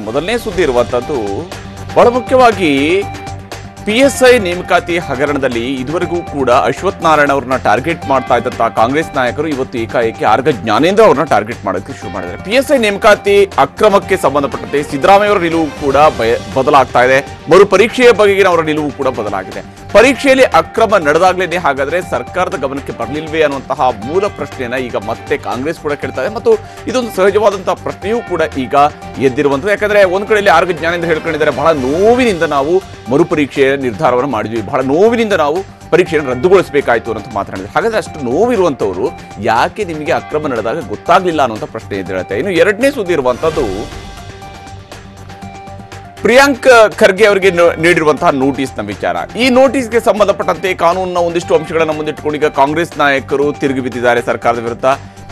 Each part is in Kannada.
ಮೊದಲನೇ ಸುದ್ದಿ ಇರುವಂತದ್ದು ಬಹಳ ಮುಖ್ಯವಾಗಿ PSI ನೇಮಕಾತಿ ಹಗರಣದಲ್ಲಿ ಇದುವರೆಗೂ ಕೂಡ ಅಶ್ವಥ್ ನಾರಾಯಣ ಅವರನ್ನ ಟಾರ್ಗೆಟ್ ಮಾಡ್ತಾ ಇದ್ದಂತಹ ಕಾಂಗ್ರೆಸ್ ನಾಯಕರು ಇವತ್ತು ಏಕಾಏಕಿ ಆರ್ಗ ಜ್ಞಾನೇಂದ್ರ ಅವರನ್ನ ಟಾರ್ಗೆಟ್ ಮಾಡೋದಕ್ಕೆ ಶುರು ಮಾಡಿದ್ದಾರೆ. PSI ನೇಮಕಾತಿ ಅಕ್ರಮಕ್ಕೆ ಸಂಬಂಧಪಟ್ಟಂತೆ ಸಿದ್ದರಾಮಯ್ಯ ಅವರ ನಿಲುವು ಕೂಡ ಬದಲಾಗ್ತಾ ಇದೆ. ಮರು ಪರೀಕ್ಷೆಯ ಬಗೆಗಿನ ಅವರ ನಿಲುವು ಕೂಡ ಬದಲಾಗಿದೆ. ಪರೀಕ್ಷೆಯಲ್ಲಿ ಅಕ್ರಮ ನಡೆದಾಗ್ಲೇನೆ ಹಾಗಾದ್ರೆ ಸರ್ಕಾರದ ಗಮನಕ್ಕೆ ಬರಲಿಲ್ವೇ ಅನ್ನುವಂತಹ ಮೂಲ ಪ್ರಶ್ನೆಯನ್ನ ಈಗ ಮತ್ತೆ ಕಾಂಗ್ರೆಸ್ ಕೂಡ ಕೇಳ್ತಾ ಇದೆ ಮತ್ತು ಇದೊಂದು ಸಹಜವಾದಂತಹ ಪ್ರಶ್ನೆಯೂ ಕೂಡ ಈಗ ಎದ್ದಿರುವಂಥದ್ದು. ಯಾಕಂದ್ರೆ ಒಂದ್ ಕಡೆಯಲ್ಲಿ ಆರ್ಗ ಜ್ಞಾನೇಂದ್ರ ಹೇಳ್ಕೊಂಡಿದ್ದಾರೆ, ಬಹಳ ನೋವಿನಿಂದ ನಾವು ಮರುಪರೀಕ್ಷೆಯ ನಿರ್ಧಾರವನ್ನು ಮಾಡಿದ್ವಿ, ಬಹಳ ನೋವಿನಿಂದ ನಾವು ಪರೀಕ್ಷೆಯನ್ನು ರದ್ದುಗೊಳಿಸಬೇಕಾಯಿತು ಅಂತ ಮಾತನಾಡಿದ್ರು. ಹಾಗಾದ್ರೆ ಅಷ್ಟು ನೋವಿರುವಂತವರು ಯಾಕೆ ನಿಮಗೆ ಅಕ್ರಮ ನಡೆದಾಗ ಗೊತ್ತಾಗ್ಲಿಲ್ಲ ಅನ್ನುವಂಥ ಪ್ರಶ್ನೆ ಎದ್ದೇಳುತ್ತೆ. ಇನ್ನು ಎರಡನೇ ಸುದ್ದಿ ಇರುವಂತದ್ದು ಪ್ರಿಯಾಂಕ್ ಖರ್ಗೆ ಅವರಿಗೆ ನೀಡಿರುವಂತಹ ನೋಟಿಸ್ನ ವಿಚಾರ. ಈ ನೋಟಿಸ್ಗೆ ಸಂಬಂಧಪಟ್ಟಂತೆ ಕಾನೂನಿನ ಒಂದಿಷ್ಟು ಅಂಶಗಳನ್ನು ಮುಂದಿಟ್ಟುಕೊಂಡು ಈಗ ಕಾಂಗ್ರೆಸ್ ನಾಯಕರು ತಿರುಗಿ ಬಿದ್ದಿದ್ದಾರೆ ಸರ್ಕಾರದ ವಿರುದ್ಧ.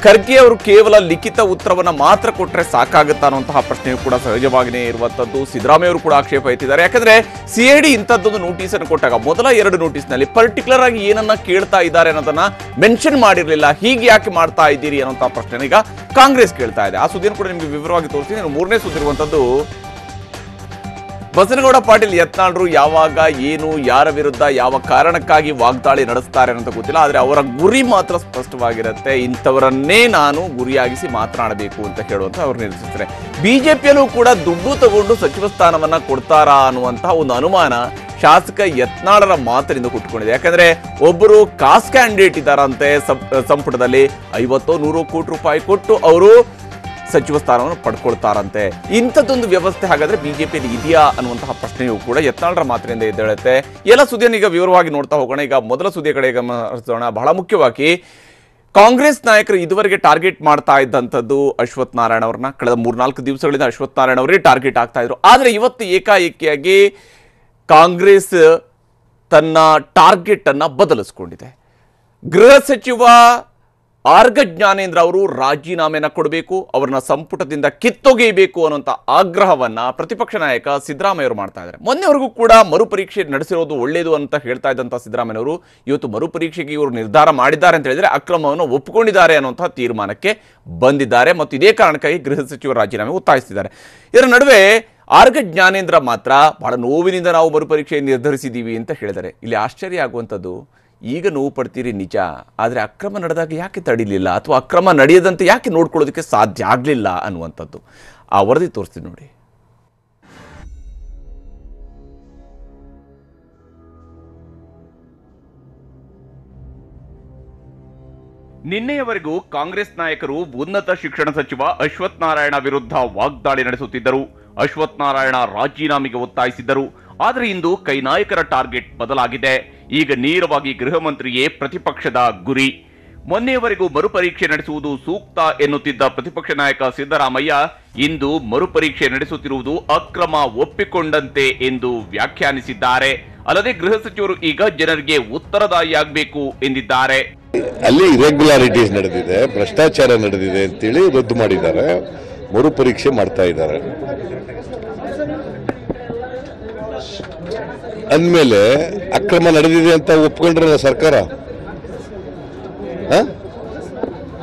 ಖರ್ಗೆ ಅವರು ಕೇವಲ ಲಿಖಿತ ಉತ್ತರವನ್ನ ಮಾತ್ರ ಕೊಟ್ಟರೆ ಸಾಕಾಗುತ್ತಾ ಅನ್ನುವಂತಹ ಪ್ರಶ್ನೆಯೂ ಕೂಡ ಸಹಜವಾಗಿಯೇ ಇರುವಂತದ್ದು. ಸಿದ್ದರಾಮಯ್ಯ ಅವರು ಕೂಡ ಆಕ್ಷೇಪ ಎತ್ತಿದ್ದಾರೆ. ಯಾಕಂದ್ರೆ CID ಇಂಥದ್ದೊಂದು ನೋಟಿಸ್ ಅನ್ನು ಕೊಟ್ಟಾಗ ಮೊದಲ 2 ನೋಟಿಸ್ನಲ್ಲಿ ಪರ್ಟಿಕ್ಯುಲರ್ ಆಗಿ ಏನನ್ನ ಕೇಳ್ತಾ ಇದ್ದಾರೆ ಅನ್ನೋದನ್ನ ಮೆನ್ಷನ್ ಮಾಡಿರಲಿಲ್ಲ. ಹೀಗೆ ಯಾಕೆ ಮಾಡ್ತಾ ಇದ್ದೀರಿ ಅನ್ನೋಂತಹ ಪ್ರಶ್ನೆ ಈಗ ಕಾಂಗ್ರೆಸ್ ಕೇಳ್ತಾ ಇದೆ. ಆ ಸುದ್ದಿಯನ್ನು ಕೂಡ ನಿಮಗೆ ವಿವರವಾಗಿ ತೋರಿಸ್ತೀನಿ. ಮೂರನೇ ಸುದ್ದಿ ಇರುವಂತದ್ದು ಬಸನಗೌಡ ಪಾಟೀಲ್ ಯತ್ನಾಳರು ಯಾವಾಗ ಏನು ಯಾರ ವಿರುದ್ಧ ಯಾವ ಕಾರಣಕ್ಕಾಗಿ ವಾಗ್ದಾಳಿ ನಡೆಸ್ತಾರೆ ಅಂತ ಗೊತ್ತಿಲ್ಲ, ಆದರೆ ಅವರ ಗುರಿ ಮಾತ್ರ ಸ್ಪಷ್ಟವಾಗಿರುತ್ತೆ. ಇಂಥವರನ್ನೇ ನಾನು ಗುರಿಯಾಗಿಸಿ ಮಾತನಾಡಬೇಕು ಅಂತ ಹೇಳುವಂತ ಅವರು ನಿರ್ಧರಿಸಿದ್ದಾರೆ. ಬಿಜೆಪಿಯಲ್ಲೂ ಕೂಡ ದುಡ್ಡು ತಗೊಂಡು ಸಚಿವ ಸ್ಥಾನವನ್ನ ಕೊಡ್ತಾರಾ ಅನ್ನುವಂತಹ ಒಂದು ಅನುಮಾನ ಶಾಸಕ ಯತ್ನಾಳರ ಮಾತಿನಿಂದ ಹುಟ್ಟುಕೊಂಡಿದೆ. ಯಾಕಂದ್ರೆ ಒಬ್ಬರು ಕಾಸ್ ಕ್ಯಾಂಡಿಡೇಟ್ ಇದ್ದಾರಂತೆ ಸಂಪುಟದಲ್ಲಿ 50-100 ಕೋಟಿ ರೂಪಾಯಿ ಕೊಟ್ಟು ಅವರು ಸಚಿವ ಸ್ಥಾನವನ್ನು ಪಡ್ಕೊಳ್ತಾರಂತೆ. ಇಂಥದ್ದೊಂದು ವ್ಯವಸ್ಥೆ ಹಾಗಾದ್ರೆ ಬಿಜೆಪಿಯಲ್ಲಿ ಇದೆಯಾ ಅನ್ನುವಂತಹ ಪ್ರಶ್ನೆಯೂ ಕೂಡ ಯತ್ನಾಳರ ಮಾತಿನಿಂದ ಎದ್ದೇಳುತ್ತೆ. ಎಲ್ಲ ಸುದ್ದಿಯನ್ನು ಈಗ ವಿವರವಾಗಿ ನೋಡ್ತಾ ಹೋಗೋಣ. ಈಗ ಮೊದಲ ಸುದ್ದಿಯ ಕಡೆ ಗಮನಿಸೋಣ. ಬಹಳ ಮುಖ್ಯವಾಗಿ ಕಾಂಗ್ರೆಸ್ ನಾಯಕರು ಇದುವರೆಗೆ ಟಾರ್ಗೆಟ್ ಮಾಡ್ತಾ ಇದ್ದಂಥದ್ದು ಅಶ್ವಥ್ ನಾರಾಯಣ ಅವ್ರನ್ನ. ಕಳೆದ 3-4 ದಿವಸಗಳಿಂದ ಅಶ್ವಥ್ ನಾರಾಯಣ ಅವರೇ ಟಾರ್ಗೆಟ್ ಆಗ್ತಾ ಇದ್ರು. ಆದರೆ ಇವತ್ತು ಏಕಾಏಕಿಯಾಗಿ ಕಾಂಗ್ರೆಸ್ ತನ್ನ ಟಾರ್ಗೆಟ್ ಅನ್ನ ಬದಲಿಸಿಕೊಂಡಿದೆ. ಗೃಹ ಸಚಿವ ಆರ್ಗ ಜ್ಞಾನೇಂದ್ರ ಅವರು ರಾಜೀನಾಮೆನ ಕೊಡಬೇಕು, ಅವರನ್ನ ಸಂಪುಟದಿಂದ ಕಿತ್ತೊಗೆಯಬೇಕು ಅನ್ನುವಂಥ ಆಗ್ರಹವನ್ನ ಪ್ರತಿಪಕ್ಷ ನಾಯಕ ಸಿದ್ದರಾಮಯ್ಯ ಅವರು ಮಾಡ್ತಾ ಇದ್ದಾರೆ. ಮೊನ್ನೆವರೆಗೂ ಕೂಡ ಮರುಪರೀಕ್ಷೆ ನಡೆಸಿರೋದು ಒಳ್ಳೆಯದು ಅಂತ ಹೇಳ್ತಾ ಇದ್ದಂಥ ಸಿದ್ದರಾಮಯ್ಯವರು ಇವತ್ತು ಮರುಪರೀಕ್ಷೆಗೆ ಇವರು ನಿರ್ಧಾರ ಮಾಡಿದ್ದಾರೆ ಅಂತ ಹೇಳಿದ್ರೆ ಅಕ್ರಮವನ್ನು ಒಪ್ಪಿಕೊಂಡಿದ್ದಾರೆ ಅನ್ನುವಂತಹ ತೀರ್ಮಾನಕ್ಕೆ ಬಂದಿದ್ದಾರೆ ಮತ್ತು ಇದೇ ಕಾರಣಕ್ಕಾಗಿ ಗೃಹ ಸಚಿವ ರಾಜೀನಾಮೆ ಒತ್ತಾಯಿಸಿದ್ದಾರೆ. ಇದರ ನಡುವೆ ಆರ್ಗ ಜ್ಞಾನೇಂದ್ರ ಮಾತ್ರ ಬಹಳ ನೋವಿನಿಂದ ನಾವು ಮರುಪರೀಕ್ಷೆ ನಿರ್ಧರಿಸಿದ್ದೀವಿ ಅಂತ ಹೇಳಿದ್ದಾರೆ. ಇಲ್ಲಿ ಆಶ್ಚರ್ಯ ಆಗುವಂಥದ್ದು, ಈಗ ನೋವು ಪಡ್ತೀರಿ ನಿಜ, ಆದರೆ ಅಕ್ರಮ ನಡೆದಾಗ ಯಾಕೆ ತಡಿಲಿಲ್ಲ ಅಥವಾ ಅಕ್ರಮ ನಡೆಯದಂತೆ ಯಾಕೆ ನೋಡ್ಕೊಳ್ಳೋದಕ್ಕೆ ಸಾಧ್ಯ ಆಗಲಿಲ್ಲ ಅನ್ನುವಂಥದ್ದು ಆ ವರದಿ ತೋರಿಸ್ತೀನಿ ನೋಡಿ. ನಿನ್ನೆಯವರೆಗೂ ಕಾಂಗ್ರೆಸ್ ನಾಯಕರು ಉನ್ನತ ಶಿಕ್ಷಣ ಸಚಿವ ಅಶ್ವಥ್ ನಾರಾಯಣ ವಿರುದ್ಧ ವಾಗ್ದಾಳಿ ನಡೆಸುತ್ತಿದ್ದರು. ಅಶ್ವಥ್ ನಾರಾಯಣ ರಾಜೀನಾಮೆಗೆ ಒತ್ತಾಯಿಸಿದ್ದರು. ಆದರೆ ಇಂದು ಕೈ ನಾಯಕರ ಟಾರ್ಗೆಟ್ ಬದಲಾಗಿದೆ. ಈಗ ನೇರವಾಗಿ ಗೃಹ ಮಂತ್ರಿಯೇ ಪ್ರತಿಪಕ್ಷದ ಗುರಿ. ಮೊನ್ನೆಯವರೆಗೂ ಮರುಪರೀಕ್ಷೆ ನಡೆಸುವುದು ಸೂಕ್ತ ಎನ್ನುತ್ತಿದ್ದ ಪ್ರತಿಪಕ್ಷ ನಾಯಕ ಸಿದ್ದರಾಮಯ್ಯ ಇಂದು ಮರುಪರೀಕ್ಷೆ ನಡೆಸುತ್ತಿರುವುದು ಅಕ್ರಮ ಒಪ್ಪಿಕೊಂಡಂತೆ ಎಂದು ವ್ಯಾಖ್ಯಾನಿಸಿದ್ದಾರೆ. ಅಲ್ಲದೆ ಗೃಹ ಸಚಿವರು ಈಗ ಜನರಿಗೆ ಉತ್ತರದಾಯಿಯಾಗಬೇಕು ಎಂದಿದ್ದಾರೆ. ಅಲ್ಲಿ ಇರೆಗ್ಯುಲಾರಿಟೀಸ್ ನಡೆದಿದೆ, ಭ್ರಷ್ಟಾಚಾರ ನಡೆದಿದೆ ಅಂತೇಳಿ ರದ್ದು ಮಾಡಿದ್ದಾರೆ, ಮರುಪರೀಕ್ಷೆ ಮಾಡ್ತಾ ಇದ್ದಾರೆ. ಅಂದಮೇಲೆ ಅಕ್ರಮ ನಡೆದಿದೆ ಅಂತ ಒಪ್ಕೊಂಡ್ರಲ್ಲ ಸರ್ಕಾರ,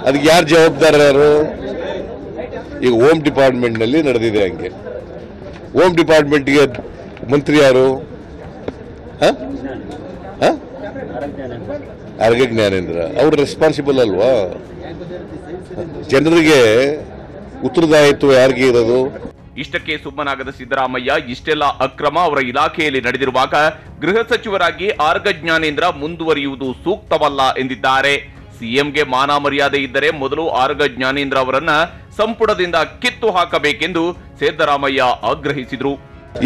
ಅದಕ್ಕೆ ಯಾರು ಜವಾಬ್ದಾರರು? ಈಗ ಹೋಮ್ ಡಿಪಾರ್ಟ್ಮೆಂಟ್ನಲ್ಲಿ ನಡೆದಿದೆ ಹಂಗೆ. ಹೋಮ್ ಡಿಪಾರ್ಟ್ಮೆಂಟ್ಗೆ ಮಂತ್ರಿ ಯಾರು? ಆರ್ಗ ಜ್ಞಾನೇಂದ್ರ. ಅವ್ರು ರೆಸ್ಪಾನ್ಸಿಬಲ್ ಅಲ್ವಾ? ಜನರಿಗೆ ಉತ್ತರದಾಯಿತ್ವ ಯಾರಿಗೆ ಇರೋದು? ಇಷ್ಟಕ್ಕೆ ಸುಮ್ಮನಾಗದ ಸಿದ್ದರಾಮಯ್ಯ ಇಷ್ಟೆಲ್ಲ ಅಕ್ರಮ ಅವರ ಇಲಾಖೆಯಲ್ಲಿ ನಡೆದಿರುವಾಗ ಗೃಹ ಸಚಿವರಾಗಿ ಆರ್ಗ ಜ್ಞಾನೇಂದ್ರ ಮುಂದುವರಿಯುವುದು ಸೂಕ್ತವಲ್ಲ ಎಂದಿದ್ದಾರೆ. ಸಿಎಂಗೆ ಮಾನ ಮರ್ಯಾದೆ ಇದ್ದರೆ ಮೊದಲು ಆರ್ಗ ಜ್ಞಾನೇಂದ್ರ ಅವರನ್ನ ಸಂಪುಟದಿಂದ ಕಿತ್ತು ಹಾಕಬೇಕೆಂದು ಸಿದ್ದರಾಮಯ್ಯ ಆಗ್ರಹಿಸಿದರು.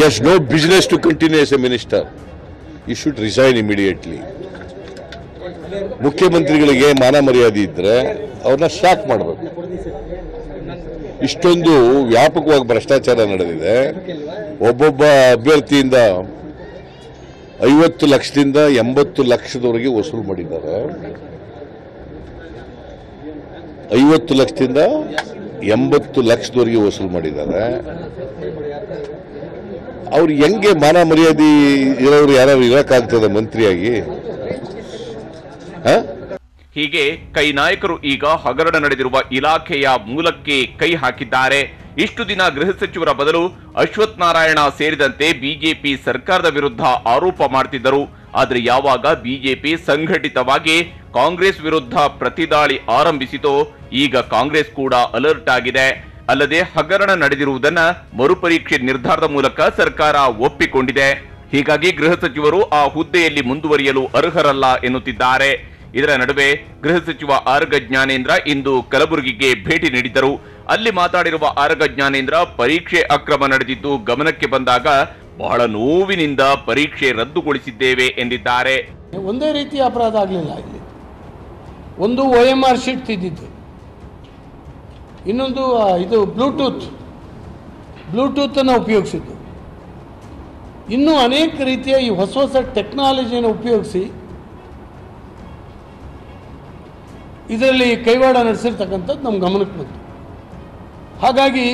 Yes, no business to continue as a minister. You should resign immediately. ಮುಖ್ಯಮಂತ್ರಿಗಳಿಗೆ ಮಾನ ಮರ್ಯಾದೆ ಇದ್ರೆ ಅವ್ರನ್ನ ಸ್ಟಾಕ್ ಮಾಡಬೇಕು. ಇಷ್ಟೊಂದು ವ್ಯಾಪಕವಾಗಿ ಭ್ರಷ್ಟಾಚಾರ ನಡೆದಿದೆ. ಒಬ್ಬೊಬ್ಬ ಅಭ್ಯರ್ಥಿಯಿಂದ 50 ಲಕ್ಷದಿಂದ 80 ಲಕ್ಷದವರೆಗೆ ವಸೂಲು ಮಾಡಿದ್ದಾರೆ. 50 ಲಕ್ಷದಿಂದ 80 ಲಕ್ಷದವರೆಗೆ ವಸೂಲು ಮಾಡಿದ್ದಾರೆ. ಅವ್ರು ಹೆಂಗೆ ಮಾನ ಮರ್ಯಾದೆ ಇರೋರು ಯಾರು ಇರಕ್ಕಾಗ್ತದೆ ಮಂತ್ರಿಯಾಗಿ? ಹೀಗೆ ಕೈ ನಾಯಕರು ಈಗ ಹಗರಣ ನಡೆದಿರುವ ಇಲಾಖೆಯ ಮೂಲಕ್ಕೆ ಕೈ ಹಾಕಿದ್ದಾರೆ. ಇಷ್ಟು ದಿನ ಗೃಹ ಸಚಿವರ ಬದಲು ಅಶ್ವಥ್ ನಾರಾಯಣ ಸೇರಿದಂತೆ ಬಿಜೆಪಿ ಸರ್ಕಾರದ ವಿರುದ್ಧ ಆರೋಪ ಮಾಡ್ತಿದ್ದರು. ಆದ್ರೆ ಯಾವಾಗ ಬಿಜೆಪಿ ಸಂಘಟಿತವಾಗಿ ಕಾಂಗ್ರೆಸ್ ವಿರುದ್ಧ ಪ್ರತಿದಾಳಿ ಆರಂಭಿಸಿತೋ ಈಗ ಕಾಂಗ್ರೆಸ್ ಕೂಡ ಅಲರ್ಟ್ ಆಗಿದೆ. ಅಲ್ಲದೆ ಹಗರಣ ನಡೆದಿರುವುದನ್ನ ಮರುಪರೀಕ್ಷೆ ನಿರ್ಧಾರದ ಮೂಲಕ ಸರ್ಕಾರ ಒಪ್ಪಿಕೊಂಡಿದೆ. ಹೀಗಾಗಿ ಗೃಹ ಸಚಿವರು ಆ ಹುದ್ದೆಯಲ್ಲಿ ಮುಂದುವರಿಯಲು ಅರ್ಹರಲ್ಲ ಎನ್ನುತ್ತಿದ್ದಾರೆ. ಇದರ ನಡುವೆ ಗೃಹ ಸಚಿವ ಆರಗ ಜ್ಞಾನೇಂದ್ರ ಇಂದು ಕಲಬುರಗಿಗೆ ಭೇಟಿ ನೀಡಿದ್ದರು. ಅಲ್ಲಿ ಮಾತಾಡಿರುವ ಆರಗ ಜ್ಞಾನೇಂದ್ರ ಪರೀಕ್ಷೆ ಅಕ್ರಮ ನಡೆದಿದ್ದು ಗಮನಕ್ಕೆ ಬಂದಾಗ ಬಹಳ ನೋವಿನಿಂದ ಪರೀಕ್ಷೆ ರದ್ದುಗೊಳಿಸಿದ್ದೇವೆ ಎಂದಿದ್ದಾರೆ. ಒಂದೇ ರೀತಿಯ ಅಪರಾಧ ಆಗಲಿಲ್ಲ. ಇಲ್ಲಿ ಒಂದು OMR ಶೀಟ್ ತಿದ್ದಿದ್ದು, ಇನ್ನೊಂದು ಇದು ಬ್ಲೂಟೂತನ್ನು ಉಪಯೋಗಿಸಿದ್ದು, ಇನ್ನೂ ಅನೇಕ ರೀತಿಯ ಈ ಹೊಸ ಹೊಸ ಟೆಕ್ನಾಲಜಿಯನ್ನು ಉಪಯೋಗಿಸಿ ಇದರಲ್ಲಿ ಕೈವಾಡ ನಡೆಸಿರ್ತಕ್ಕಂಥದ್ದು ನಮ್ಮ ಗಮನಕ್ಕೆ ಬಂತು. ಹಾಗಾಗಿ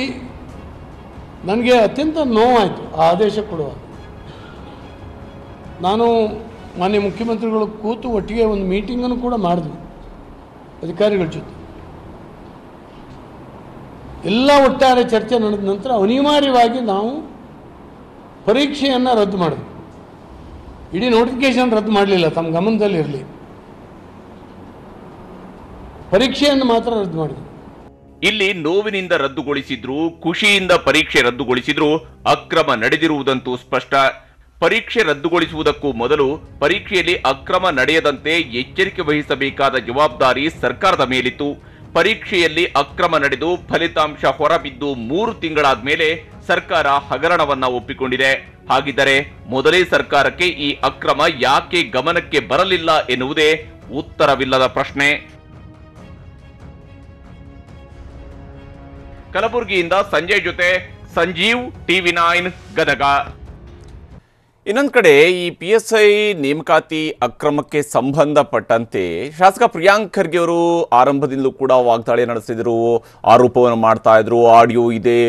ನನಗೆ ಅತ್ಯಂತ ನೋವಾಯಿತು ಆ ಆದೇಶ ಕೊಡುವಾಗ. ನಾನು ಮಾನ್ಯ ಮುಖ್ಯಮಂತ್ರಿಗಳು ಕೂತು ಒಟ್ಟಿಗೆ ಒಂದು ಮೀಟಿಂಗನ್ನು ಕೂಡ ಮಾಡಿದ್ವಿ ಅಧಿಕಾರಿಗಳ ಜೊತೆ. ಎಲ್ಲ ಒಟ್ಟಾರೆ ಚರ್ಚೆ ನಡೆದ ನಂತರ ಅನಿವಾರ್ಯವಾಗಿ ನಾವು ಪರೀಕ್ಷೆಯನ್ನು ರದ್ದು ಮಾಡಿದ್ವಿ. ಇಡೀ ನೋಟಿಫಿಕೇಶನ್ ರದ್ದು ಮಾಡಲಿಲ್ಲ, ತಮ್ಮ ಗಮನದಲ್ಲಿರಲಿ, ಪರೀಕ್ಷೆಯನ್ನು ಮಾತ್ರ ರದ್ದು ಮಾಡಿದ್ವಿ. ಇಲ್ಲಿ ನೋವಿನಿಂದ ರದ್ದುಗೊಳಿಸಿದ್ರು, ಖುಷಿಯಿಂದ ಪರೀಕ್ಷೆ ರದ್ದುಗೊಳಿಸಿದ್ರು, ಅಕ್ರಮ ನಡೆದಿರುವುದಂತೂ ಸ್ಪಷ್ಟ. ಪರೀಕ್ಷೆ ರದ್ದುಗೊಳಿಸುವುದಕ್ಕೂ ಮೊದಲು ಪರೀಕ್ಷೆಯಲ್ಲಿ ಅಕ್ರಮ ನಡೆಯದಂತೆ ಎಚ್ಚರಿಕೆ ವಹಿಸಬೇಕಾದ ಜವಾಬ್ದಾರಿ ಸರ್ಕಾರದ ಮೇಲಿತ್ತು. ಪರೀಕ್ಷೆಯಲ್ಲಿ ಅಕ್ರಮ ನಡೆದು ಫಲಿತಾಂಶ ಹೊರಬಿದ್ದು 3 ತಿಂಗಳಾದ ಮೇಲೆ ಸರ್ಕಾರ ಹಗರಣವನ್ನ ಒಪ್ಪಿಕೊಂಡಿದೆ. ಹಾಗಿದ್ದರೆ ಮೊದಲೇ ಸರ್ಕಾರಕ್ಕೆ ಈ ಅಕ್ರಮ ಯಾಕೆ ಗಮನಕ್ಕೆ ಬರಲಿಲ್ಲ ಎನ್ನುವುದೇ ಉತ್ತರವಿಲ್ಲದ ಪ್ರಶ್ನೆ. ಕಲಬುರಗಿಯಿಂದ ಸಂಜಯ್ ಜೊತೆ ಸಂಜೀವ್, TV9 ಗದಗ. ಇನ್ನೊಂದು ಕಡೆ ಈ PSI ನೇಮಕಾತಿ ಅಕ್ರಮಕ್ಕೆ ಸಂಬಂಧಪಟ್ಟಂತೆ ಶಾಸಕ ಪ್ರಿಯಾಂಕ್ ಖರ್ಗೆ ಅವರು ಆರಂಭದಿಂದಲೂ ಕೂಡ ವಾಗ್ದಾಳಿ ನಡೆಸಿದ್ರು, ಆರೋಪವನ್ನು ಮಾಡ್ತಾ ಇದ್ರು, ಆಡಿಯೋ ಇದೆ,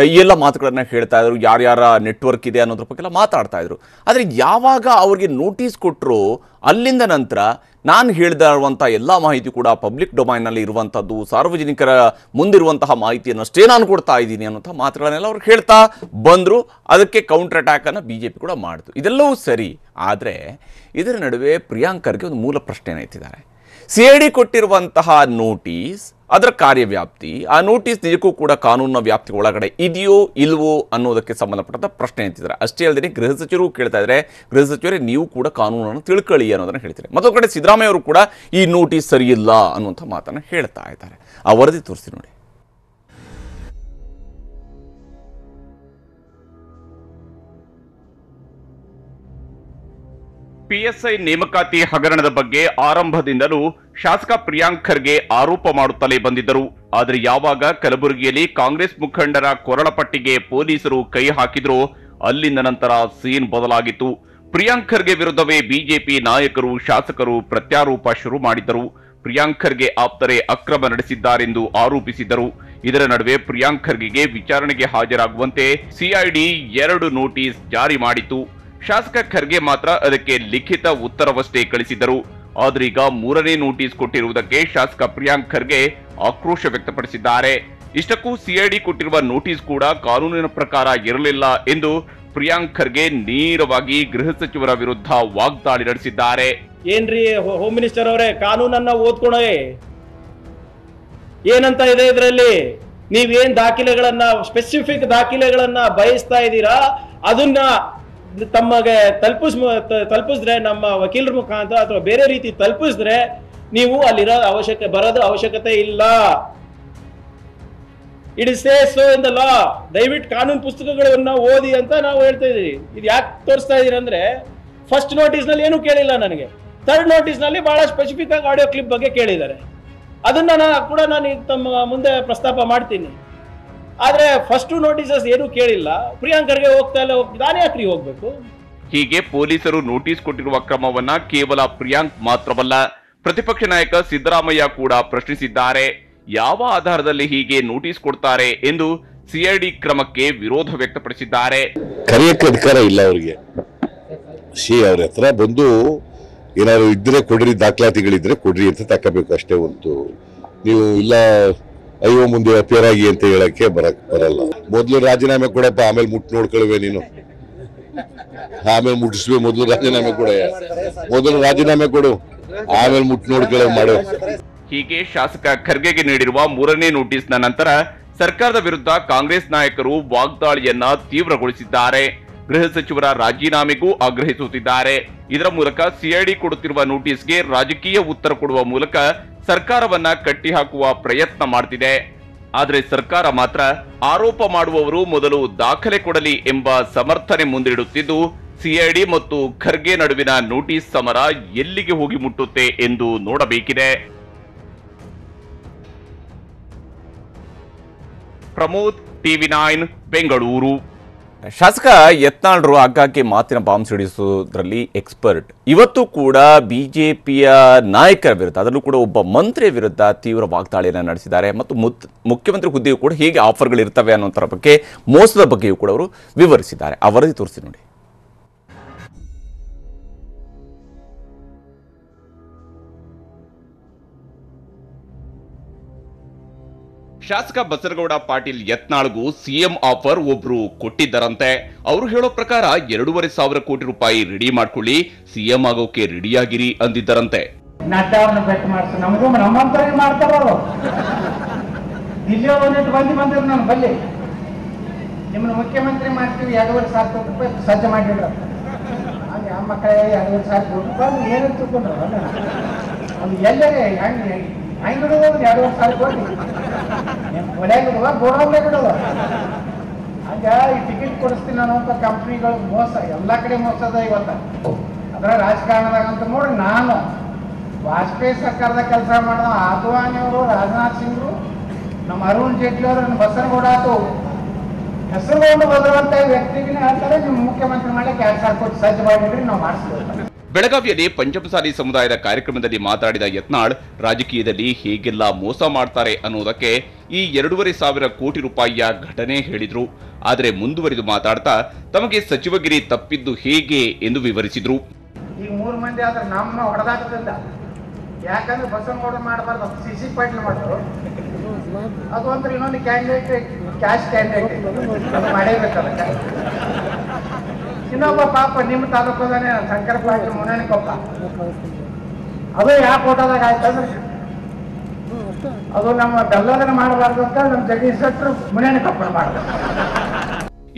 ಈ ಎಲ್ಲ ಮಾತುಗಳನ್ನು ಹೇಳ್ತಾ ಇದ್ರು, ಯಾರ್ಯಾರ ನೆಟ್ವರ್ಕ್ ಇದೆ ಅನ್ನೋದ್ರ ಬಗ್ಗೆ ಎಲ್ಲ ಮಾತಾಡ್ತಾ ಇದ್ರು. ಆದರೆ ಯಾವಾಗ ಅವ್ರಿಗೆ ನೋಟಿಸ್ ಕೊಟ್ಟರು ಅಲ್ಲಿಂದ ನಂತರ ನಾನು ಹೇಳಿದಿರುವಂಥ ಎಲ್ಲ ಮಾಹಿತಿ ಕೂಡ ಪಬ್ಲಿಕ್ ಡೊಮೈನ್ನಲ್ಲಿ ಇರುವಂಥದ್ದು, ಸಾರ್ವಜನಿಕರ ಮುಂದಿರುವಂತಹ ಮಾಹಿತಿಯನ್ನಷ್ಟೇ ನಾನು ಕೊಡ್ತಾ ಇದ್ದೀನಿ ಅನ್ನೋಂಥ ಮಾತುಗಳನ್ನೆಲ್ಲ ಅವ್ರು ಹೇಳ್ತಾ ಬಂದರು. ಅದಕ್ಕೆ ಕೌಂಟರ್ ಅಟ್ಯಾಕನ್ನು BJP ಕೂಡ ಮಾಡಿತು. ಇದೆಲ್ಲವೂ ಸರಿ, ಆದರೆ ಇದರ ನಡುವೆ ಪ್ರಿಯಾಂಕ್ ಖರ್ಗೆ ಒಂದು ಮೂಲ ಪ್ರಶ್ನೆಯನ್ನು ಎತ್ತಿದ್ದಾರೆ. CID ಕೊಟ್ಟಿರುವಂತಹ ನೋಟಿಸ್, ಅದರ ಕಾರ್ಯವ್ಯಾಪ್ತಿ, ಆ ನೋಟಿಸ್ ನಿಜಕ್ಕೂ ಕೂಡ ಕಾನೂನಿನ ವ್ಯಾಪ್ತಿ ಒಳಗಡೆ ಇದೆಯೋ ಇಲ್ವೋ ಅನ್ನೋದಕ್ಕೆ ಸಂಬಂಧಪಟ್ಟಂಥ ಪ್ರಶ್ನೆ ಎತ್ತಿದ್ದಾರೆ. ಅಷ್ಟೇ ಅಲ್ಲದೆ ಗೃಹ ಸಚಿವರು ಕೇಳ್ತಾ ಇದ್ದಾರೆ, ಗೃಹ ಸಚಿವರೇ ನೀವು ಕೂಡ ಕಾನೂನನ್ನು ತಿಳ್ಕೊಳ್ಳಿ ಅನ್ನೋದನ್ನು ಹೇಳ್ತಾರೆ. ಮತ್ತೊಂದು ಕಡೆ ಸಿದ್ದರಾಮಯ್ಯ ಅವರು ಕೂಡ ಈ ನೋಟಿಸ್ ಸರಿಯಿಲ್ಲ ಅನ್ನುವಂಥ ಮಾತನ್ನು ಹೇಳ್ತಾ ಇದ್ದಾರೆ. ಆ ವರದಿ ತೋರಿಸಿ ನೋಡಿ. PSI ನೇಮಕಾತಿ ಹಗರಣದ ಬಗ್ಗೆ ಆರಂಭದಿಂದಲೂ ಶಾಸಕ ಪ್ರಿಯಾಂಕ್ ಖರ್ಗೆ ಆರೋಪ ಮಾಡುತ್ತಲೇ ಬಂದಿದ್ದರು. ಆದರೆ ಯಾವಾಗ ಕಲಬುರಗಿಯಲ್ಲಿ ಕಾಂಗ್ರೆಸ್ ಮುಖಂಡರ ಕೊರಳ ಪಟ್ಟಿಗೆ ಪೊಲೀಸರು ಕೈ ಹಾಕಿದ್ರು ಅಲ್ಲಿಂದ ನಂತರ ಸೀನ್ ಬದಲಾಗಿತ್ತು. ಪ್ರಿಯಾಂಕ್ ಖರ್ಗೆ ವಿರುದ್ಧವೇ ಬಿಜೆಪಿ ನಾಯಕರು, ಶಾಸಕರು ಪ್ರತ್ಯಾರೋಪ ಶುರು ಮಾಡಿದ್ದರು. ಪ್ರಿಯಾಂಕ್ ಖರ್ಗೆ ಆಪ್ತರೇ ಅಕ್ರಮ ನಡೆಸಿದ್ದಾರೆಂದು ಆರೋಪಿಸಿದ್ದರು. ಇದರ ನಡುವೆ ಪ್ರಿಯಾಂಕ್ ಖರ್ಗೆಗೆ ವಿಚಾರಣೆಗೆ ಹಾಜರಾಗುವಂತೆ CID 2 ನೋಟಿಸ್ ಜಾರಿ ಮಾಡಿತು. ಶಾಸಕ ಖರ್ಗೆ ಮಾತ್ರ ಅದಕ್ಕೆ ಲಿಖಿತ ಉತ್ತರವಷ್ಟೇ ಕಳಿಸಿದ್ದರು. ಆದ್ರೀಗ 3ನೇ ನೋಟಿಸ್ ಕೊಟ್ಟಿರುವುದಕ್ಕೆ ಶಾಸಕ ಪ್ರಿಯಾಂಕ್ ಖರ್ಗೆ ಆಕ್ರೋಶ ವ್ಯಕ್ತಪಡಿಸಿದ್ದಾರೆ. ಇಷ್ಟಕ್ಕೂ CID ಕೊಟ್ಟಿರುವ ನೋಟಿಸ್ ಕೂಡ ಕಾನೂನಿನ ಪ್ರಕಾರ ಇರಲಿಲ್ಲ ಎಂದು ಪ್ರಿಯಾಂಕ್ ಖರ್ಗೆ ನೇರವಾಗಿ ಗೃಹ ಸಚಿವರ ವಿರುದ್ಧ ವಾಗ್ದಾಳಿ ನಡೆಸಿದ್ದಾರೆ. ಏನ್ರಿ ಹೋಮ್ ಮಿನಿಸ್ಟರ್ ಅವರೇ, ಕಾನೂನನ್ನ ಓದ್ಕೊಳೇ ಏನಂತ ಇದೆ ಇದರಲ್ಲಿ? ನೀವೇನ್ ದಾಖಲೆಗಳನ್ನ, ಸ್ಪೆಸಿಫಿಕ್ ದಾಖಲೆಗಳನ್ನ ಬಯಸ್ತಾ ಇದ್ದೀರಾ, ಅದನ್ನ ತಮಗೆ ತಲುಪಿಸಿದ್ರೆ, ನಮ್ಮ ವಕೀಲರ ಮುಖಾಂತರ ಅಥವಾ ಬೇರೆ ರೀತಿ ತಲುಪಿಸಿದ್ರೆ ನೀವು ಅಲ್ಲಿರೋ ಬರೋದು ಅವಶ್ಯಕತೆ ಇಲ್ಲ. It is say so in the law. ದಯವಿಟ್ಟು ಕಾನೂನು ಪುಸ್ತಕಗಳನ್ನ ಓದಿ ಅಂತ ನಾವು ಹೇಳ್ತಾ ಇದೀವಿ. ಇದು ಯಾಕೆ ತೋರಿಸ್ತಾ ಇದೀರಿ ಅಂದ್ರೆ, ಫಸ್ಟ್ ನೋಟಿಸ್ ನಲ್ಲಿ ಏನು ಕೇಳಿಲ್ಲ ನನಗೆ, ಥರ್ಡ್ ನೋಟಿಸ್ ನಲ್ಲಿ ಬಹಳ ಸ್ಪೆಸಿಫಿಕ್ ಆಗಿ ಆಡಿಯೋ ಕ್ಲಿಪ್ ಬಗ್ಗೆ ಕೇಳಿದ್ದಾರೆ. ಅದನ್ನ ನಾನು ತಮ್ಮ ಮುಂದೆ ಪ್ರಸ್ತಾಪ ಮಾಡ್ತೀನಿ. ಆದ್ರೆ ಫಸ್ಟ್ ನೋಟಿಸಸ್ ಏನು ಕೇಳಿಲ್ಲ. ಪ್ರಿಯಾಂಕ್ ಖರ್ಗೆ ಹೋಗ್ತಾ ಇಲ್ಲ, ನಾನೇ ಯಾಕ್ರಿ ಹೋಗ್ಬೇಕು? ಹೀಗೆ ಪೊಲೀಸರು ನೋಟಿಸ್ ಕೊಟ್ಟಿರುವ ಕ್ರಮವನ್ನ ಕೇವಲ ಪ್ರಿಯಾಂಕ್ ಮಾತ್ರವಲ್ಲ, ಪ್ರತಿಪಕ್ಷ ನಾಯಕ ಸಿದ್ದರಾಮಯ್ಯ ಕೂಡ ಪ್ರಶ್ನಿಸಿದ್ದಾರೆ. ಯಾವ ಆಧಾರದಲ್ಲಿ ಹೀಗೆ ನೋಟಿಸ್ ಕೊಡ್ತಾರೆ ಎಂದು CID ಕ್ರಮಕ್ಕೆ ವಿರೋಧ ವ್ಯಕ್ತಪಡಿಸಿದ್ದಾರೆ. ಕರೆಯಕ್ಕೆ ಅಧಿಕಾರ ಇಲ್ಲ ಅವರಿಗೆ. ಅವ್ರ ಹತ್ರ ಬಂದು ಏನಾದ್ರು ಇದ್ರೆ ಕೊಡ್ರಿ, ದಾಖಲಾತಿಗಳಿದ್ರೆ ಕೊಡ್ರಿ ಅಂತ ತಕ್ಕಬೇಕು ಅಷ್ಟೇ ಹೊರತು ನೀವು ಇಲ್ಲ ಅಯ್ಯೋ ಮುಂದೆ ಅಪಿಯರ್ ಆಗಿ ಅಂತ ಹೇಳಕ್ಕೆ ಬರಲ್ಲ. ಮೊದಲು ರಾಜೀನಾಮೆ ಕೊಡಪ್ಪ, ಆಮೇಲೆ ಮುಟ್ಟು ನೋಡ್ಕೊಳ್ವೆ ನೀನು, ಆಮೇಲೆ ಮುಟ್ಟಿಸ್ವೆ. ಮೊದಲು ರಾಜೀನಾಮೆ ಕೊಡ, ಮೊದಲು ರಾಜೀನಾಮೆ ಕೊಡು, ಆಮೇಲೆ ಮುಟ್ಟು ನೋಡ್ಕೊಳ್ಳೋ ಮಾಡು. ಹೀಗೆ ಶಾಸಕ ಖರ್ಗೆಗೆ ನೀಡಿರುವ 3ನೇ ನೋಟಿಸ್ನ ನಂತರ ಸರ್ಕಾರದ ವಿರುದ್ಧ ಕಾಂಗ್ರೆಸ್ ನಾಯಕರು ವಾಗ್ದಾಳಿಯನ್ನ ತೀವ್ರಗೊಳಿಸಿದ್ದಾರೆ. ಗೃಹ ಸಚಿವರ ರಾಜೀನಾಮೆಗೂ ಆಗ್ರಹಿಸುತ್ತಿದ್ದಾರೆ. ಇದರ ಮೂಲಕ ಸಿಐಡಿ ಕೊಡುತ್ತಿರುವ ನೋಟಿಸ್ಗೆ ರಾಜಕೀಯ ಉತ್ತರ ಕೊಡುವ ಮೂಲಕ ಸರ್ಕಾರವನ್ನ ಕಟ್ಟಿಹಾಕುವ ಪ್ರಯತ್ನ ಮಾಡ್ತಿದೆ. ಆದರೆ ಸರ್ಕಾರ ಮಾತ್ರ ಆರೋಪ ಮಾಡುವವರು ಮೊದಲು ದಾಖಲೆ ಕೊಡಲಿ ಎಂಬ ಸಮರ್ಥನೆ ಮುಂದಿಡುತ್ತಿದ್ದು, ಸಿಐಡಿ ಮತ್ತು ಖರ್ಗೆ ನಡುವಿನ ನೋಟಿಸ್ ಸಮರ ಎಲ್ಲಿಗೆ ಹೋಗಿ ಮುಟ್ಟುತ್ತೆ ಎಂದು ನೋಡಬೇಕಿದೆ. ಪ್ರಮೋದ್, TV9 ಬೆಂಗಳೂರು. ಶಾಸಕ ಯತ್ನಾಳ್ರು ಆಗಾಗ್ಗೆ ಮಾತಿನ ಬಾಂಬ್ ಸಿಡಿಸುವುದರಲ್ಲಿ ಎಕ್ಸ್ಪರ್ಟ್. ಇವತ್ತು ಕೂಡ ಬಿಜೆಪಿಯ ನಾಯಕರ ವಿರುದ್ಧ, ಅದರಲ್ಲೂ ಕೂಡ ಒಬ್ಬ ಮಂತ್ರಿಯ ವಿರುದ್ಧ ತೀವ್ರ ವಾಗ್ದಾಳಿಯನ್ನು ನಡೆಸಿದ್ದಾರೆ. ಮತ್ತು ಮುಖ್ಯಮಂತ್ರಿ ಹುದ್ದೆಯೂ ಕೂಡ ಹೇಗೆ ಆಫರ್ಗಳಿರ್ತವೆ ಅನ್ನೋಂಥರ ಬಗ್ಗೆ, ಮೋಸದ ಬಗ್ಗೆಯೂ ಕೂಡ ಅವರು ವಿವರಿಸಿದ್ದಾರೆ. ಆ ವರದಿ ತೋರಿಸಿ ನೋಡಿ. ಶಾಸಕ ಬಸನಗೌಡ ಪಾಟೀಲ್ ಯತ್ನಾಳ್ಗೂ ಸಿಎಂ ಆಫರ್ ಒಬ್ರು ಕೊಟ್ಟಿದ್ದರಂತೆ. ಅವರು ಹೇಳೋ ಪ್ರಕಾರ 2,500 ಕೋಟಿ ರೂಪಾಯಿ ರೆಡಿ ಮಾಡ್ಕೊಳ್ಳಿ, ಸಿಎಂ ಆಗೋಕೆ ರೆಡಿಯಾಗಿರಿ ಅಂದಿದ್ದರಂತೆ. ನಡ್ಡಾವ್ರನ್ನ ಬೆಟ್ ಮಾಡಿಸ್, ನಮಗೂ ನಮ್ಮಂತರಿಗೆ ಮಾಡ್ತಾರ. ದಿಲ್ಲಿ ಒಂದಿಟ್ಟು ಬಂದಿದ್ರು ನಾನು ಬಲ್ಲಿ, ನಿಮ್ಮನ್ನ ಮುಖ್ಯಮಂತ್ರಿ ಮಾಡ್ತೀವಿ, 2,500 ಕೋಟಿ ರೂಪಾಯಿ ಸಜ್ಜು ಮಾಡಿದ್ರು. ಹಾಗೆ ಆ ಮಕ್ಕಳೇ 2,500 ಕೋಟಿ ರೂಪಾಯಿ ಏನು ತಿಳ್ಕೊಂಡ್ರು, ಅದು ಎಲ್ಲರೇ ಹೆಂಗೆ ಹಿಡಿದೋದು 2,500 ಕೋಟಿ ಒಳ್ಳೆಗಿಡುವ ಗೋಡೌನ್ಗಿಡುವ. ಹಂಗ ಈ ಟಿಕೆಟ್ ಕೊಡಿಸ್ತೀನಿ ಅನ್ನೋಂಥ ಕಂಪ್ನಿಗಳು ಮೋಸ, ಎಲ್ಲ ಕಡೆ ಮೋಸದ ಇವತ್ತ. ಅದರ ರಾಜಕಾರಣದಾಗಂತ ನೋಡಿ, ನಾನು ವಾಜಪೇಯಿ ಸರ್ಕಾರದ ಕೆಲಸ ಮಾಡಿದ ಆದ್ವಾನಿ ಅವರು, ರಾಜನಾಥ್ ಸಿಂಗ್ರು, ನಮ್ಮ ಅರುಣ್ ಜೇಟ್ಲಿ ಅವರು, ನಮ್ಮ ಬಸನಗೌಡ ಆತು ಹೆಸರುಗೊಂಡು ಬದರುವಂತ ವ್ಯಕ್ತಿಗಿನ ಹೇಳ್ತಾರೆ, ನೀವು ಮುಖ್ಯಮಂತ್ರಿ ಮಾಡ್ಲಿಕ್ಕೆ 2,000 ಕೋಟಿ ಸಜ್ಜು ಮಾಡಿದ್ರಿ, ನಾವು ಮಾಡಿಸ್ಬೇಕು. ಬೆಳಗಾವಿಯಲ್ಲಿ ಪಂಚಮಸಾಲಿ ಸಮುದಾಯದ ಕಾರ್ಯಕ್ರಮದಲ್ಲಿ ಮಾತನಾಡಿದ ಯತ್ನಾಳ್, ರಾಜಕೀಯದಲ್ಲಿ ಹೇಗೆಲ್ಲ ಮೋಸ ಮಾಡ್ತಾರೆ ಅನ್ನೋದಕ್ಕೆ ಈ 2,500 ಕೋಟಿ ರೂಪಾಯಿಯ ಘಟನೆ ಹೇಳಿದ್ರು. ಆದರೆ ಮುಂದುವರಿದು ಮಾತಾಡ್ತಾ ತಮಗೆ ಸಚಿವಗಿರಿ ತಪ್ಪಿದ್ದು ಹೇಗೆ ಎಂದು ವಿವರಿಸಿದ್ರು. ಈ 3 ಮಂದಿ ಆದ್ರೆ ನಮ್ಮ ಹೊಡೆದಾಟದಿಂದ, ಯಾಕಂದ್ರೆ ಬಸನಗೌಡ ಮಾಡಬಾರ್ದು, CC ಪಾಟೀಲ್ ಮಾಡಿದ್ರು. ಅದು ಅಂದ್ರೆ ಇನ್ನೊಂದು ಕ್ಯಾಂಡಿಡೇಟ್, ಕ್ಯಾಶ್ ಕ್ಯಾಂಡಿಡೇಟ್, ಅದು ಮಾಡೇಬೇಕಲ್ಲ. ಇನ್ನೊಬ್ಬ ಪಾಪ ನಿಮ್ಮ ತಾಲೂಕದಾನೆ ಶಂಕರ ಪಾಟೀಲ್ ಮುನೇನಿ ಕೊಪ್ಪ, ಅದು ಯಾವ ಫೋಟೋದಾಗ ಆಯ್ತಂದ್ರೆ ಅದು ನಮ್ಮ ಬೆಲ್ಲದನ್ನ ಮಾಡಬಾರ್ದು ಅಂತ ನಮ್ಮ ಜಗದೀಶ್ ಶೆಟ್ಟರು ಮುನೇನಿ ಕೊಪ್ಪ ಮಾಡ್ತಾರೆ.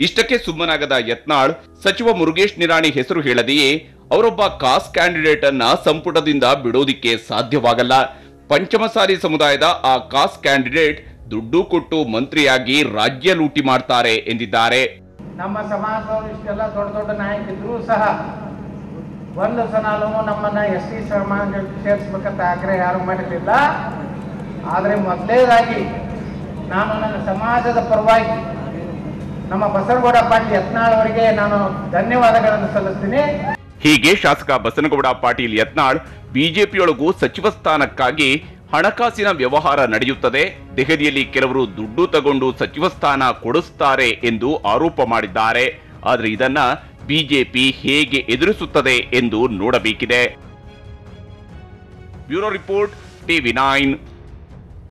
ಇಷ್ಟಕ್ಕೆ ಸುಮ್ಮನಾಗದ ಯತ್ನಾಳ್, ಸಚಿವ ಮುರುಗೇಶ್ ನಿರಾಣಿ ಹೆಸರು ಹೇಳದೆಯೇ ಅವರೊಬ್ಬ ಕಾಸ್ ಕ್ಯಾಂಡಿಡೇಟ್ ಅನ್ನ ಸಂಪುಟದಿಂದ ಬಿಡೋದಿಕ್ಕೆ ಸಾಧ್ಯವಾಗಲ್ಲ. ಪಂಚಮಸಾಲಿ ಸಮುದಾಯದ ಆ ಕಾಸ್ ಕ್ಯಾಂಡಿಡೇಟ್ ದುಡ್ಡು ಕೊಟ್ಟು ಮಂತ್ರಿಯಾಗಿ ರಾಜ್ಯ ಲೂಟಿ ಮಾಡ್ತಾರೆ ಎಂದಿದ್ದಾರೆ. ನಮ್ಮ ಸಮಾಜದವರು ಇಷ್ಟೆಲ್ಲ ದೊಡ್ಡ ದೊಡ್ಡ ನಾಯಕಿದ್ರು ಸಹ ಒಂದು ಸನಾಲು ನಮ್ಮನ್ನ ST ಸಮಾಜ ಸೇರಿಸ್ಬೇಕಂತ ಆಗ್ರಹ ಯಾರು ಮಾಡಿರಲಿಲ್ಲ. ಆದರೆ ಮೊದಲೇದಾಗಿ ನಾನು ನನ್ನ ಸಮಾಜದ ಪರವಾಗಿ ನಮ್ಮ ಬಸನಗೌಡ ಪಾಟೀಲ್ ಯತ್ನಾಳ್ ಅವರಿಗೆ ನಾನು ಧನ್ಯವಾದಗಳನ್ನು ಸಲ್ಲಿಸ್ತೀನಿ. ಹೀಗೆ ಶಾಸಕ ಬಸನಗೌಡ ಪಾಟೀಲ್ ಯತ್ನಾಳ್, ಬಿಜೆಪಿಯೊಳಗೂ ಸಚಿವ ಸ್ಥಾನಕ್ಕಾಗಿ ಹಣಕಾಸಿನ ವ್ಯವಹಾರ ನಡೆಯುತ್ತದೆ, ದೆಹಲಿಯಲ್ಲಿ ಕೆಲವರು ದುಡ್ಡು ತಗೊಂಡು ಸಚಿವ ಸ್ಥಾನ ಕೊಡಿಸ್ತಾರೆ ಎಂದು ಆರೋಪ ಮಾಡಿದ್ದಾರೆ. ಆದರೆ ಇದನ್ನ ಬಿಜೆಪಿ ಹೇಗೆ ಎದುರಿಸುತ್ತದೆ ಎಂದು ನೋಡಬೇಕಿದೆ. Bureau report, TV9.